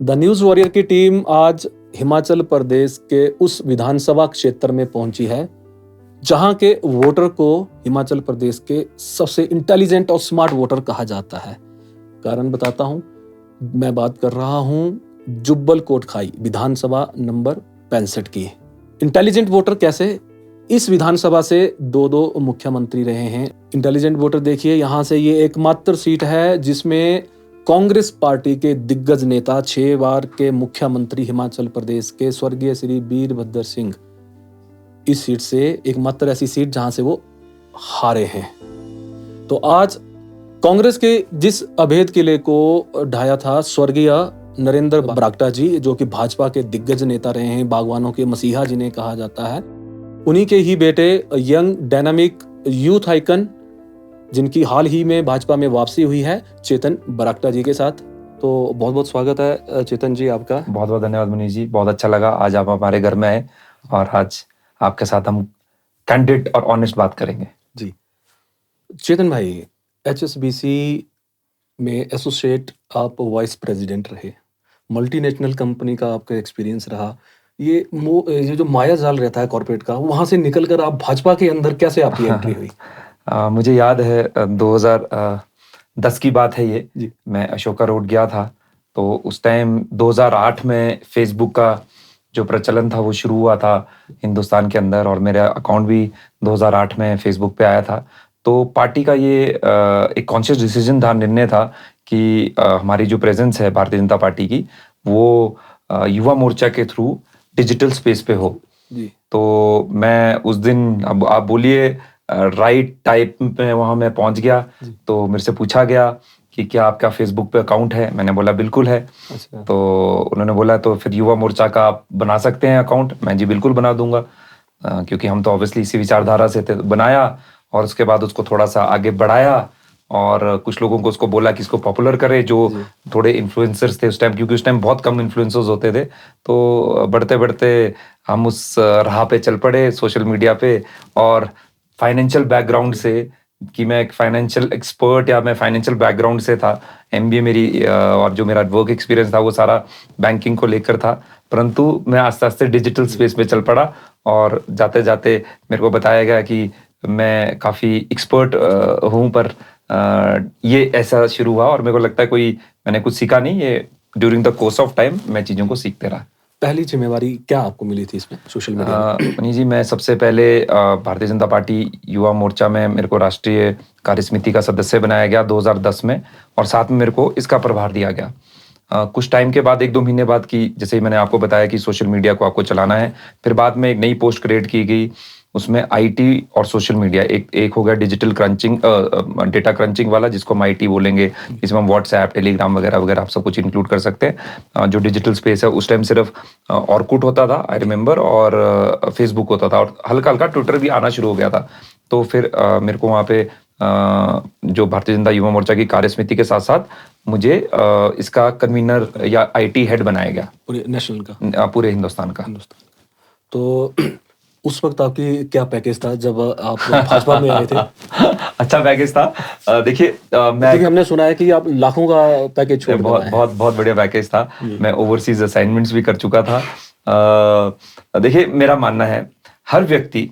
The news warrior की team आज हिमाचल प्रदेश के उस विधानसभा क्षेत्र में पहुंची है जहां के वोटर को हिमाचल प्रदेश के सबसे इंटेलिजेंट और स्मार्ट वोटर कहा जाता है। कारण बताता हूं, मैं बात कर रहा हूं जुब्बल कोटखाई विधानसभा नंबर 65 की। इंटेलिजेंट वोटर कैसे? इस विधानसभा से दो मुख्यमंत्री रहे हैं। इंटेलिजेंट वोटर देखिए, यहाँ से ये एकमात्र सीट है जिसमें कांग्रेस पार्टी के दिग्गज नेता 6 बार के मुख्यमंत्री हिमाचल प्रदेश के स्वर्गीय श्री वीरभद्र सिंह, इस सीट से एकमात्र ऐसी सीट जहां से वो हारे हैं। तो आज कांग्रेस के जिस अभेद किले को ढाया था स्वर्गीय नरेंद्र बरागटा जी, जो कि भाजपा के दिग्गज नेता रहे हैं, बागवानों के मसीहा जिन्हें कहा जाता है, उन्हीं के ही बेटे यंग डायनामिक यूथ आइकन जिनकी हाल ही में भाजपा में वापसी हुई है, चेतन बरागटा जी के साथ। तो बहुत बहुत स्वागत है चेतन जी आपका। बहुत बहुत धन्यवाद मनीष जी, बहुत अच्छा लगा आज आप हमारे घर में आए और आज आपके साथ हम कैंडिडेट और ऑनेस्ट बात करेंगे। जी चेतन भाई, HSBC में एसोसिएट आप वाइस प्रेसिडेंट रहे, मल्टीनेशनल कंपनी का आपका एक्सपीरियंस रहा। ये जो माया जाल रहता है कॉर्पोरेट का, वहां से निकलकर आप भाजपा के अंदर कैसे आपकी एंट्री हुई? मुझे याद है 2010 की बात है ये जी। मैं अशोका रोड गया था, तो उस टाइम 2008 में फेसबुक का जो प्रचलन था वो शुरू हुआ था हिंदुस्तान के अंदर, और मेरा अकाउंट भी 2008 में फेसबुक पे आया था। तो पार्टी का ये एक कॉन्शियस डिसीजन था, निर्णय था कि हमारी जो प्रेजेंस है भारतीय जनता पार्टी की, वो युवा मोर्चा के थ्रू डिजिटल स्पेस पे हो जी। तो मैं उस दिन, अब आप बोलिए, राइट टाइप में वहाँ मैं पहुँच गया। तो मेरे से पूछा गया कि क्या आपका फेसबुक पे अकाउंट है? मैंने बोला बिल्कुल है। अच्छा। तो उन्होंने बोला तो फिर युवा मोर्चा का आप बना सकते हैं अकाउंट? मैं जी बिल्कुल बना दूंगा, क्योंकि हम तो ऑब्वियसली इसी विचारधारा से थे। बनाया और उसके बाद उसको थोड़ा सा आगे बढ़ाया और कुछ लोगों को उसको बोला कि इसको पॉपुलर करे, जो थोड़े इन्फ्लुएंसर्स थे उस टाइम, क्योंकि उस टाइम बहुत कम इन्फ्लुएंसर्स होते थे। तो बढ़ते बढ़ते हम उस राह पे चल पड़े सोशल मीडिया पे। और फाइनेंशियल बैकग्राउंड से, कि मैं एक फाइनेंशियल एक्सपर्ट या मैं फाइनेंशियल बैकग्राउंड से था, MBA मेरी, और जो मेरा वर्क एक्सपीरियंस था वो सारा बैंकिंग को लेकर था। परंतु मैं आस्ते आस्ते डिजिटल स्पेस में चल पड़ा और जाते जाते मेरे को बताया गया कि मैं काफ़ी एक्सपर्ट हूँ, पर ये ऐसा शुरू हुआ और मेरे को लगता है मैंने कुछ सीखा नहीं, ये during the course of time मैं चीज़ों को सीखते रहा। पहली जिम्मेवारी क्या आपको मिली थी इसमें सोशल मीडिया में? मनीष जी, मैं सबसे पहले भारतीय जनता पार्टी युवा मोर्चा में मेरे को राष्ट्रीय कार्यसमिति का सदस्य बनाया गया 2010 में, और साथ में मेरे को इसका प्रभार दिया गया। कुछ टाइम के बाद, 1-2 महीने बाद, की जैसे ही मैंने आपको बताया कि सोशल मीडिया को आपको चलाना है, फिर बाद में एक नई पोस्ट क्रिएट की गई, उसमें IT और सोशल मीडिया, एक हो गया डिजिटल क्रंचिंग, डेटा क्रंचिंग वाला, जिसको हम IT बोलेंगे। इसमें हम व्हाट्सएप, टेलीग्राम वगैरह वगैरह आप सब कुछ इंक्लूड कर सकते हैं। जो डिजिटल स्पेस है, उस टाइम सिर्फ ऑर्कुट होता था, आई रिमेंबर, और फेसबुक होता था, और हल्का हल्का ट्विटर भी आना शुरू हो गया था। तो फिर मेरे को वहाँ पे जो भारतीय जनता युवा मोर्चा की कार्यसमिति के साथ साथ मुझे इसका कन्वीनर या IT हेड बनाया गया, पूरे नेशनल का, पूरे हिंदुस्तान का। तो उस वक्त आपकी क्या पैकेज था जब आप भाजपा में आए थे? अच्छा पैकेज था। देखिए, हमने सुना है कि आप लाखों का पैकेज छोड़ बहुत बहुत बहुत बढ़िया पैकेज था। मैं ओवरसीज असाइनमेंट्स भी कर चुका था। देखिए, मेरा मानना है हर व्यक्ति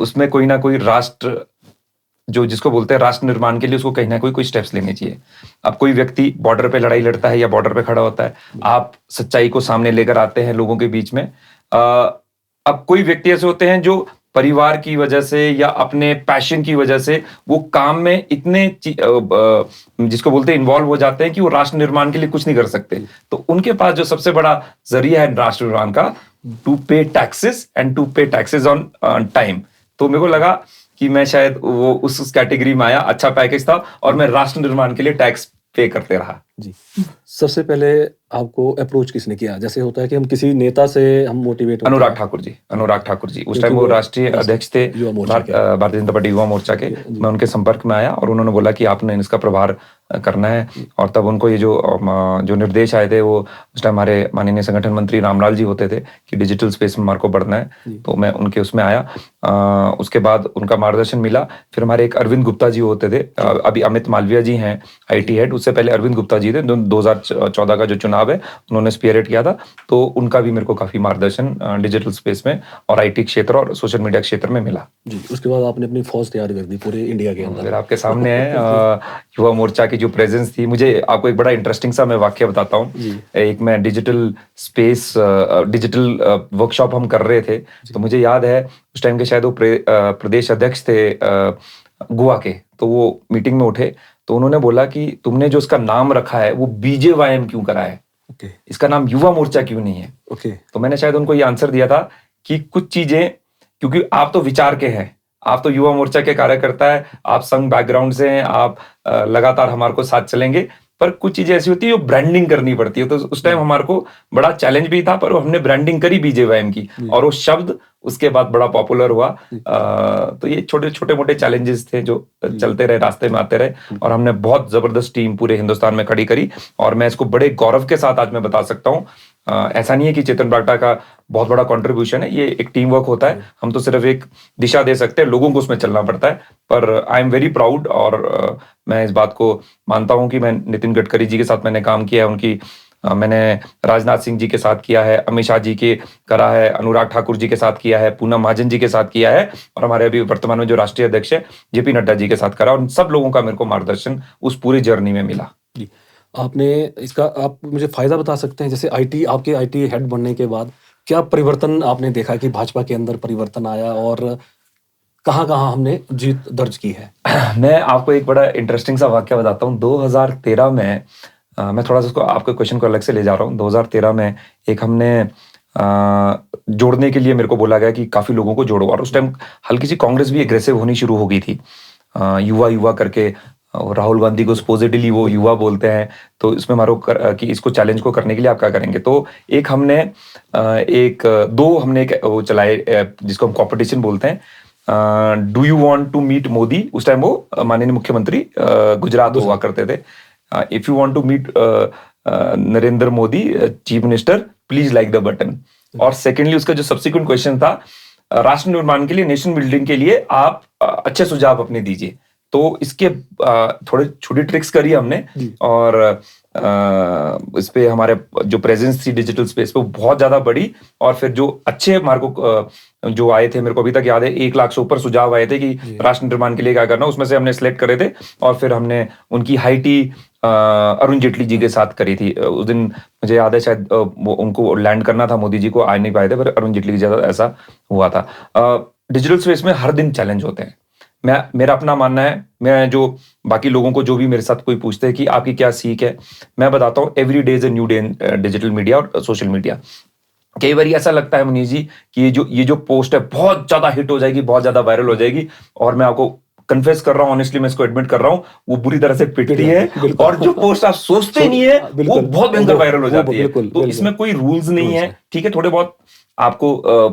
उसमें कोई ना कोई राष्ट्र, जो जिसको बोलते हैं राष्ट्र निर्माण के लिए, उसको कहीं ना कोई स्टेप्स लेने चाहिए। अब कोई व्यक्ति बॉर्डर पे लड़ाई लड़ता है या बॉर्डर पे खड़ा होता है, आप सच्चाई को सामने लेकर आते हैं लोगों के बीच में। अब कोई व्यक्ति ऐसे होते हैं जो परिवार की वजह से या अपने पैशन की वजह से वो काम में इतने जिसको बोलते हैं इन्वॉल्व हो जाते हैं कि वो राष्ट्र निर्माण के लिए कुछ नहीं कर सकते। तो उनके पास जो सबसे बड़ा जरिया है राष्ट्र निर्माण का, टू पे टैक्सेस एंड टू पे टैक्सेस ऑन टाइम। तो मेरे को लगा कि मैं शायद वो उस कैटेगरी में आया। अच्छा पैकेज था और मैं राष्ट्र निर्माण के लिए टैक्स पे करते रहा जी। सबसे पहले आपको अप्रोच किसने किया? जैसे होता है कि हम किसी नेता से हम मोटिवेट होते हैं। अनुराग ठाकुर जी उस टाइम वो राष्ट्रीय अध्यक्ष थे भारतीय जनता पार्टी युवा मोर्चा के। मैं उनके संपर्क में आया और उन्होंने बोला कि आपने इसका प्रभार करना है। और तब उनको ये जो निर्देश आए थे वो उस टाइम हमारे माननीय संगठन मंत्री रामलाल जी होते थे कि डिजिटल स्पेस में हमारे को बढ़ना है, तो मैं उनके उसमें आया। उसके बाद उनका मार्गदर्शन मिला। फिर हमारे एक अरविंद गुप्ता जी होते थे, अभी अमित मालविया जी हैं IT हेड, उससे पहले अरविंद गुप्ता जी थे, 2014 का जो चुनाव है उन्होंने स्पीयरहेड किया था, तो उनका भी मेरे को काफी मार्गदर्शन डिजिटल स्पेस में और IT क्षेत्र और सोशल मीडिया क्षेत्र में मिला जी। उसके बाद आपने अपनी फौज तैयार कर दी पूरे इंडिया के अंदर। फिर आपके सामने है युवा मोर्चा की जो प्रेजेंस थी। मुझे आपको एक बड़ा इंटरेस्टिंग सा मैं वाक्य बताता हूँ। एक मैं डिजिटल स्पेस डिजिटल वर्कशॉप हम कर रहे थे, तो मुझे याद है उस टाइम के शायद वो प्रदेश अध्यक्ष थे गोवा के, तो वो मीटिंग में उठे तो उन्होंने बोला कि तुमने जो इसका नाम रखा है वो BJYM क्यों करा है, इसका नाम युवा मोर्चा क्यों नहीं है। तो मैंने शायद उनको ये आंसर दिया था कि कुछ चीजें, क्योंकि आप तो विचार के हैं, आप तो युवा मोर्चा के कार्यकर्ता है, आप संघ बैकग्राउंड से हैं, आप लगातार हमारे को साथ चलेंगे, पर कुछ चीजें ऐसी होती है जो ब्रांडिंग करनी पड़ती है। तो उस टाइम हमारे को बड़ा चैलेंज भी था, पर हमने ब्रांडिंग करी BJYM की और वो शब्द उसके बाद बड़ा पॉपुलर हुआ। तो ये छोटे छोटे मोटे चैलेंजेस थे जो चलते रहे, रास्ते में आते रहे, और हमने बहुत जबरदस्त टीम पूरे हिंदुस्तान में खड़ी करी। और मैं इसको बड़े गौरव के साथ आज मैं बता सकता हूँ, ऐसा नहीं है कि चेतन ब्राक्टा का बहुत बड़ा कंट्रीब्यूशन है, ये एक टीम वर्क होता है। हम तो सिर्फ एक दिशा दे सकते हैं, लोगों को उसमें चलना पड़ता है। पर आई एम वेरी प्राउड, और मैं इस बात को मानता हूं कि मैं नितिन गडकरी जी के साथ मैंने काम किया है, उनकी मैंने राजनाथ सिंह जी के साथ किया है, अमित शाह जी के करा है, अनुराग ठाकुर जी के साथ किया है, पूनम महाजन जी के साथ किया है, और हमारे अभी वर्तमान में जो राष्ट्रीय अध्यक्ष है JP नड्डा जी के साथ करा। और उन सब लोगों का मेरे को मार्गदर्शन उस पूरी जर्नी में मिला। आपने इसका, आप मुझे फायदा बता सकते हैं, जैसे आपके IT हेड बनने के बाद क्या परिवर्तन आपने देखा कि भाजपा के अंदर परिवर्तन आया, और कहाँ कहाँ हमने जीत दर्ज की है? मैं आपको एक बड़ा इंटरेस्टिंग सा वाक्य बताता हूँ। 2013 में मैं थोड़ा सा उसको आपके क्वेश्चन को अलग से ले जा रहा हूँ। 2013 में एक हमने जोड़ने के लिए मेरे को बोला गया कि काफी लोगों को जोड़ो, और उस टाइम हल्की सी कांग्रेस भी एग्रेसिव होनी शुरू हो गई थी, युवा करके। राहुल गांधी को सपोजिटली वो युवा बोलते हैं, तो इसमें मारो कि इसको चैलेंज को करने के लिए आप क्या करेंगे। तो एक हमने वो चलाए जिसको हम कॉम्पिटिशन बोलते हैं, do you want to meet Modi. उस टाइम वो माननीय मुख्यमंत्री गुजरात हुआ करते थे। If you want to meet Narendra Modi chief minister, please like the button. और सेकेंडली उसका जो सब्सिक्वेंट क्वेश्चन था, राष्ट्र निर्माण के लिए, नेशन बिल्डिंग के लिए आप अच्छे सुझाव अपने दीजिए। तो इसके थोड़े छोटी ट्रिक्स करी हमने, और इस पे हमारे जो प्रेजेंस थी डिजिटल स्पेस पे बहुत ज्यादा बढ़ी। और फिर जो अच्छे मार्को जो आए थे, मेरे को अभी तक याद है 1 लाख से ऊपर सुझाव आए थे कि राष्ट्र निर्माण के लिए क्या करना, उसमें से हमने सिलेक्ट करे थे। और फिर हमने उनकी हाई टी अरुण जेटली जी के साथ करी थी। उस दिन मुझे याद है शायद उनको लैंड करना था, मोदी जी को आ नहीं पाए थे, पर अरुण जेटली के साथ ऐसा हुआ था। डिजिटल स्पेस में हर दिन चैलेंज होते हैं। मेरा अपना मानना है, मैं जो बाकी लोगों को जो भी मेरे साथ कोई पूछते हैं कि आपकी क्या सीख है, मैं बताता हूँ every day is a new day in digital media और सोशल मीडिया। कई बार ऐसा लगता है मनीष जी कि ये जो पोस्ट है बहुत ज्यादा हिट हो जाएगी, बहुत ज्यादा वायरल हो जाएगी, और मैं आपको कन्फेस कर रहा हूं, ऑनेस्टली मैं इसको एडमिट कर रहा हूं, वो बुरी तरह से पिटती है। और जो पोस्ट आप सोचते नहीं है वो बहुत भयंकर वायरल हो जाती है। तो इसमें कोई रूल्स नहीं है, ठीक है। थोड़े बहुत आपको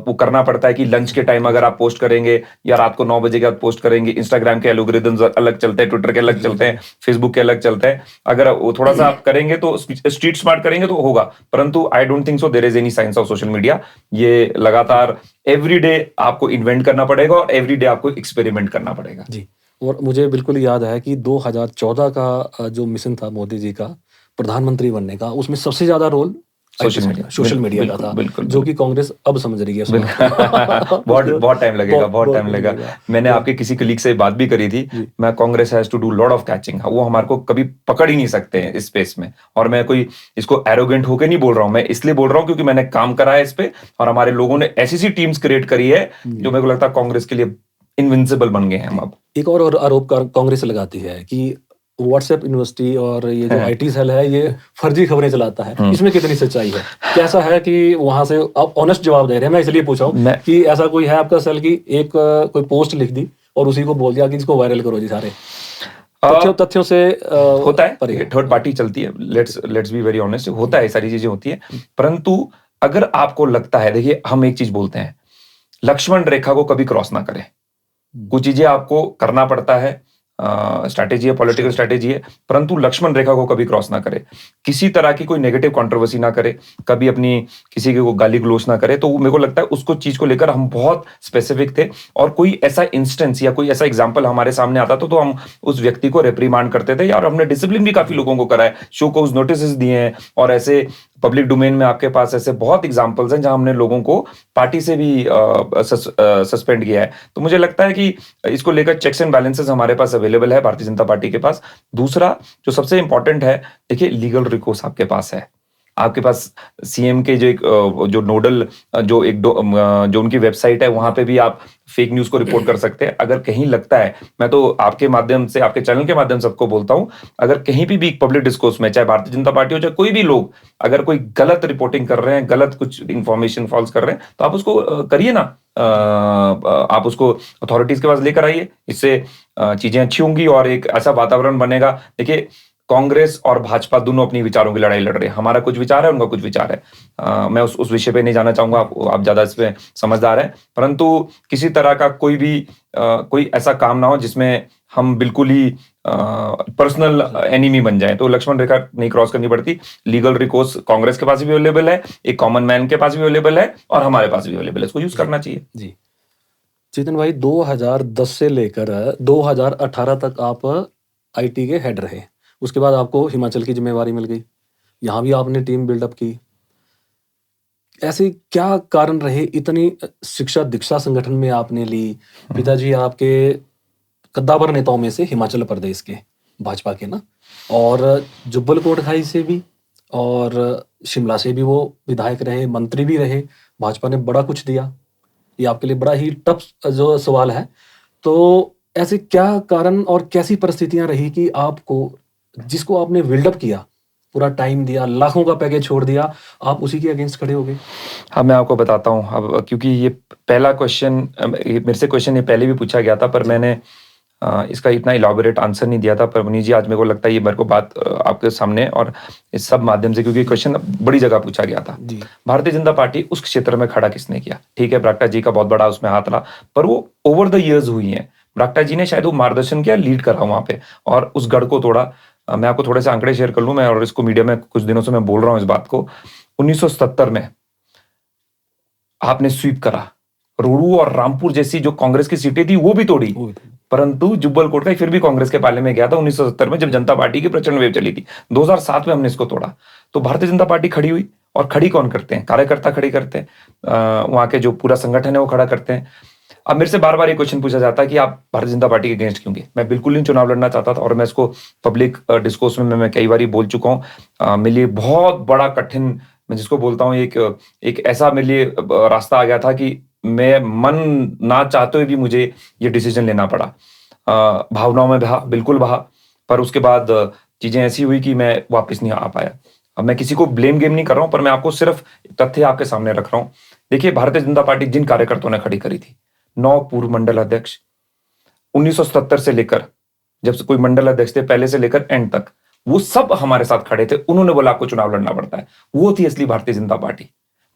वो करना पड़ता है कि लंच के टाइम अगर आप पोस्ट करेंगे या रात को 9 बजे के बाद पोस्ट करेंगे, इंस्टाग्राम के एल्गोरिदम्स अलग चलते हैं, ट्विटर के अलग चलते हैं, फेसबुक के अलग चलते हैं। अगर वो थोड़ा सा आप करेंगे तो स्ट्रीट स्मार्ट करेंगे तो होगा, परंतु I don't think so there is any science of social media. ये लगातार एवरी डे आपको इन्वेंट करना पड़ेगा और एवरी डे आपको एक्सपेरिमेंट करना पड़ेगा जी। और मुझे बिल्कुल याद है कि 2014 का जो मिशन था मोदी जी का प्रधानमंत्री बनने का, उसमें सबसे ज्यादा रोल सोशल मीडिया का था, जो कि कांग्रेस अब समझ रही है। बहुत टाइम लगेगा। मैंने आपके किसी कलीग से बात भी करी थी, मैं Congress has to do lot of catching, वो हमारे को कभी पकड़ ही नहीं सकते हैं इस स्पेस में। और मैं कोई इसको एरोगेंट होकर नहीं बोल रहा हूं, मैं इसलिए बोल रहा हूं क्योंकि मैंने काम करा है इस पे, और हमारे लोगों ने ऐसी टीम्स क्रिएट करी है जो मेरे को लगता है कांग्रेस के लिए इनविंसिबल बन गए हैं हम अब। एक और आरोप कांग्रेस लगाती है कि व्हाट्सएप यूनिवर्सिटी और ये जो IT सेल है ये फर्जी खबरें चलाता है, इसमें कितनी सच्चाई है? कैसा है कि वहां से आप ऑनेस्ट जवाब दे रहे हैं, मैं इसलिए पूछा हूं कि ऐसा कोई है आपका सेल की एक कोई पोस्ट लिख दी और उसी को बोल दिया कि इसको वायरल करो जी सारे? तथ्यों से होता है, थर्ड पार्टी चलती है, लेट्स बी वेरी ऑनेस्ट, होता है, सारी चीजें होती है। परंतु अगर आपको लगता है, देखिए हम एक चीज बोलते हैं, लक्ष्मण रेखा को कभी क्रॉस ना करें। कुछ चीजें आपको करना पड़ता है, स्ट्रैटेजी है, पॉलिटिकल स्ट्रैटेजी है, परंतु लक्ष्मण रेखा को कभी क्रॉस ना करे, किसी तरह की कोई नेगेटिव कंट्रोवर्सी ना करे, कभी अपनी किसी को गाली गलौज ना करे। तो मेरे को लगता है उसको चीज को लेकर हम बहुत स्पेसिफिक थे, और कोई ऐसा इंस्टेंस या कोई ऐसा एग्जाम्पल हमारे सामने आता तो हम उस व्यक्ति को रिप्रीमांड करते थे, और हमने डिसिप्लिन भी काफी लोगों को करा है, शो कोज नोटिस दिए हैं, और ऐसे पब्लिक डोमेन में आपके पास ऐसे बहुत एग्जांपल्स हैं जहां हमने लोगों को पार्टी से भी सस्पेंड किया है। तो मुझे लगता है कि इसको लेकर चेक्स एंड बैलेंसेस हमारे पास अवेलेबल है भारतीय जनता पार्टी के पास। दूसरा जो सबसे इंपॉर्टेंट है, देखिए लीगल रिकोर्स आपके पास है, आपके पास सीएम के जो एक जो नोडल जो उनकी वेबसाइट है, वहां पे भी आप फेक न्यूज को रिपोर्ट कर सकते हैं। अगर कहीं लगता है, मैं तो आपके माध्यम से, आपके चैनल के माध्यम से सबको बोलता हूं, अगर कहीं भी पब्लिक डिस्कोर्स में, चाहे भारतीय जनता पार्टी हो चाहे कोई भी लोग, अगर कोई गलत रिपोर्टिंग कर रहे हैं, गलत कुछ इंफॉर्मेशन फॉल्स कर रहे हैं, तो आप उसको करिए ना, आप उसको अथॉरिटीज के पास लेकर आइए। इससे चीजें अच्छी होंगी और एक ऐसा वातावरण बनेगा। देखिए, कांग्रेस और भाजपा दोनों अपनी विचारों की लड़ाई लड़ रहे हैं, हमारा कुछ विचार है, उनका कुछ विचार है। मैं उस विषय पे नहीं जाना चाहूंगा, आप ज्यादा इसमें समझदार हैं, परंतु किसी तरह का कोई ऐसा काम ना हो जिसमें हम बिल्कुल ही पर्सनल एनिमी बन जाएं। तो लक्ष्मण रेखा नहीं क्रॉस करनी पड़ती। लीगल रिकोर्स कांग्रेस के पास भी अवेलेबल है, एक कॉमन मैन के पास भी अवेलेबल है, और हमारे पास भी अवेलेबल है, इसको यूज करना चाहिए। जी चेतन भाई, 2010 से लेकर 2018 तक आप आईटी के हेड रहे, उसके बाद आपको हिमाचल की जिम्मेवारी मिल गई, यहाँ भी आपने टीम बिल्डअप की। ऐसे क्या कारण रहे, इतनी शिक्षा दीक्षा संगठन में आपने ली, पिताजी आपके कद्दावर नेताओं में से हिमाचल प्रदेश के भाजपा के ना, और जुब्बल कोटखाई से भी और शिमला से भी वो विधायक रहे, मंत्री भी रहे, भाजपा ने बड़ा कुछ दिया। ये आपके लिए बड़ा ही टफ जो सवाल है। तो ऐसे क्या कारण और कैसी परिस्थितियां रही कि आपको, जिसको आपने बिल्डअप किया, पूरा टाइम दिया, लाखों का पैकेज छोड़ दिया, आप उसी के अगेंस्ट खड़े हो गए? हाँ, मैं आपको बताता हूँ। अब क्योंकि ये पहला क्वेश्चन मेरे से ये पहले भी पूछा गया था, पर मैंने इसका इतना इलाबोरेट आंसर नहीं दिया था। पर मुनीष जी, आज मेरे को लगता है ये मेरे को बात आपके सामने और इस सब माध्यम से, क्योंकि क्वेश्चन बड़ी जगह पूछा गया था। भारतीय जनता पार्टी उस क्षेत्र में खड़ा किसने किया? ठीक है, बरागटा जी का बहुत बड़ा उसमें हाथ रहा, पर वो ओवर द इयर्स हुई है। बरागटा जी ने शायद वो मार्गदर्शन किया, लीड करा वहां पे, और उस गढ़ को तोड़ा। मैं आपको थोड़े से आंकड़े शेयर कर लूं, मैं और इसको मीडिया में कुछ दिनों से मैं बोल रहा हूं इस बात को। 1977 में आपने स्वीप करा, रोहडू और रामपुर जैसी जो कांग्रेस की सीटें थी वो भी तोड़ी, परंतु जुब्बल कोटखाई फिर भी कांग्रेस के पाले में गया था 1970 में, जब जनता पार्टी की प्रचंड वेव चली थी। 2007 में हमने इसको तोड़ा। तो भारतीय जनता पार्टी खड़ी हुई, और खड़ी कौन करते हैं? कार्यकर्ता खड़ी करते हैं, वहां के जो पूरा संगठन है वो खड़ा करते हैं। अब मेरे से बार बार ये क्वेश्चन पूछा जाता है कि आप भारतीय जनता पार्टी के अगेंस्ट क्यों गए? मैं बिल्कुल नहीं चुनाव लड़ना चाहता था, और मैं इसको पब्लिक डिस्कोर्स में मैं कई बार बोल चुका हूँ। मेरे लिए बहुत बड़ा कठिन, मैं जिसको बोलता हूँ एक ऐसा मेरे लिए रास्ता आ गया था कि मैं मन ना चाहते हुए भी मुझे ये डिसीजन लेना पड़ा। भावनाओं में बिल्कुल बहा, पर उसके बाद चीजें ऐसी हुई कि मैं वापस नहीं आ पाया। अब मैं किसी को ब्लेम गेम नहीं कर रहा हूं, पर मैं आपको सिर्फ तथ्य आपके सामने रख रहा हूं। देखिए, भारतीय जनता पार्टी जिन कार्यकर्ताओं ने खड़ी करी थी, 9 पूर्व मंडल अध्यक्ष, 1977 से लेकर, जब से कोई मंडल अध्यक्ष थे पहले से लेकर एंड तक, वो सब हमारे साथ खड़े थे। उन्होंने बोला आपको चुनाव लड़ना पड़ता है। वो थी असली भारतीय जनता पार्टी।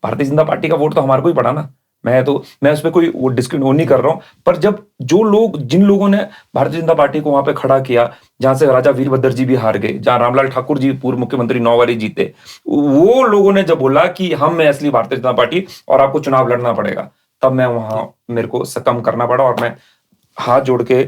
भारतीय जनता पार्टी का वोट तो हमारे को ही पड़ा ना। मैं उस पर कोई वो डिस्क्रिमिनेट नहीं कर रहा हूं, पर जब जिन लोगों ने भारतीय जनता पार्टी को वहां पे खड़ा किया, जहां से राजा वीरभद्र जी भी हार गए, जहां रामलाल ठाकुर जी पूर्व मुख्यमंत्री 9 बारी जीते, वो लोगों ने जब बोला कि हम में असली भारतीय जनता पार्टी और आपको चुनाव लड़ना पड़ेगा, तब मैं वहां मेरे को सकम करना पड़ा, और मैं हाथ जोड़ के